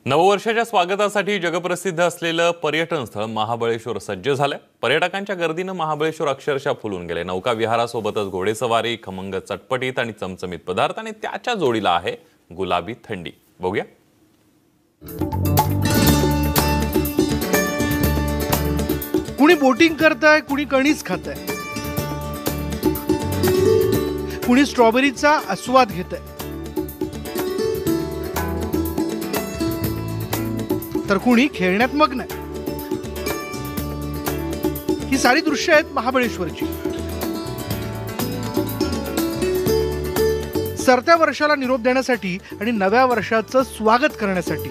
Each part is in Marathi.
नववर्षाच्या स्वागतासाठी जगप्रसिद्ध असलेलं पर्यटन स्थळ महाबळेश्वर सज्ज झालंय। पर्यटकांच्या गर्दीने महाबळेश्वर अक्षरशः फुलून गेले। नौका विहारासोबतच घोडेसवारी, खमंग चटपटीत आणि चमचमीत पदार्थ आणि त्याच्या जोडीला आहे गुलाबी थंडी। बघूया। कुणी बोटिंग करताय, कुणी कणीस खाताय, कुणी स्ट्रॉबेरीचा आस्वाद घेताय, तर कुणी खेळण्यात मग्न आहे। ही सारी दृश्य आहेत महाबळेश्वरची। सरत्या वर्षाला निरोप देण्यासाठी आणि नव्या वर्षाचं स्वागत करण्यासाठी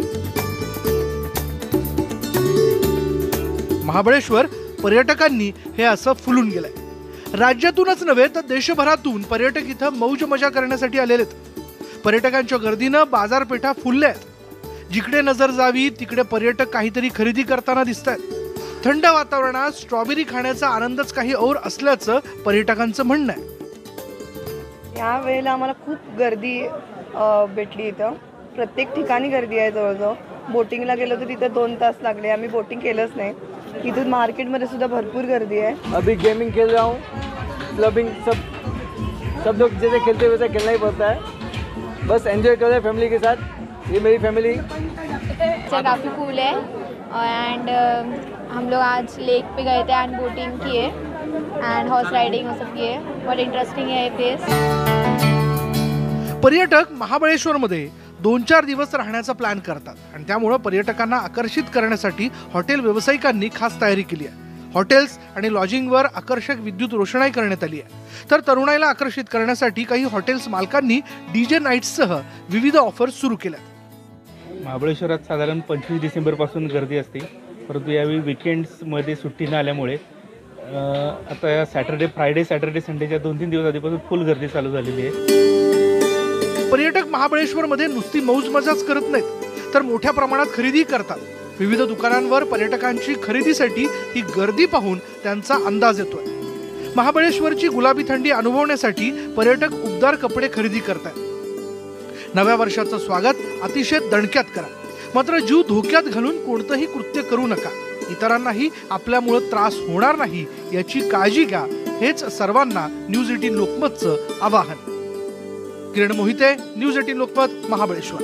महाबळेश्वर पर्यटकांनी हे असं फुलून गेलंय। राज्यातूनच नव्हे तर देशभरातून पर्यटक इथं मौज मजा करण्यासाठी आलेले आहेत। पर्यटकांच्या गर्दीनं बाजारपेठा फुलल्या आहेत। जिकडे नजर जावी तिकडे पर्यटक काहीतरी खरेदी करताना दिसतात। थंड वातावरणात स्ट्रॉबेरी खाण्याचा आनंदच काही और असल्याचं पर्यटकांचं म्हणणं आहे। या वेळेला आम्हाला खूप गर्दी भेटली। इथं प्रत्येक ठिकाणी गर्दी आहे। जवळजवळ बोटिंगला गेलो तर तिथे 2 तास लागले। आम्ही बोटिंग केलंच नाही। इथून मार्केटमध्ये सुद्धा भरपूर गर्दी आहे। अभी गेमिंग खेल रहा हूँ, क्लबिंग सब लोग जैसे खेलते वैसे खेलना ही पड़ता है। बस एंजॉय कर रहे हैं फैमिली के साथ। ये मेरी फैमिली काफ़ी कूल है एंड हम लोग आज लेक पे गए थे एंड बोटिंग किए एंड हॉर्स राइडिंग वो सब किए। बहुत इंटरेस्टिंग है ये प्लेस। पर्यटक महाबळेश्वरमध्ये 2-4 दिवस राहण्याचा प्लॅन करतात आणि त्यामुळे पर्यटकांना आकर्षित करण्यासाठी हॉटेल व्यावसायिकांनी खास तयारी केली आहे। हॉटेल्स आणि लॉजिंगवर आकर्षक विद्युत रोषणाई करण्यात आली आहे। तर तरुणाईला आकर्षित करण्यासाठी काही हॉटेल्स मालकांनी डीजे नाईट्ससह विविध ऑफर्स सुरू केल्या। महाबळेश्वरात साधारण 25 डिसेंबरपासून गर्दी असते, परंतु यावेळी विकेंड्समध्ये सुट्टी न आल्यामुळे आता फ्रायडे सॅटर्डे संडेच्या 2-3 दिवस आधीपासून फुल गर्दी चालू झालेली आहे। पर्यटक महाबळेश्वरमध्ये नुसती मौज मजाच करत नाहीत तर मोठ्या प्रमाणात खरेदी करतात। विविध दुकानांवर पर्यटकांची खरेदीसाठी ही गर्दी पाहून त्यांचा अंदाज येतोय। महाबळेश्वरची गुलाबी थंडी अनुभवण्यासाठी पर्यटक उबदार कपडे खरेदी करतात। नव्या वर्षाचं स्वागत अतिशय दणक्यात करा, मात्र जीव धोक्यात घालून कोणतंही कृत्य करू नका। इतरांनाही आपल्यामुळे त्रास होणार नाही याची काळजी घ्या, हेच सर्वांना न्यूज 18 लोकमतचं आवाहन। किरण मोहिते, न्यूज 18 लोकमत, महाबळेश्वर।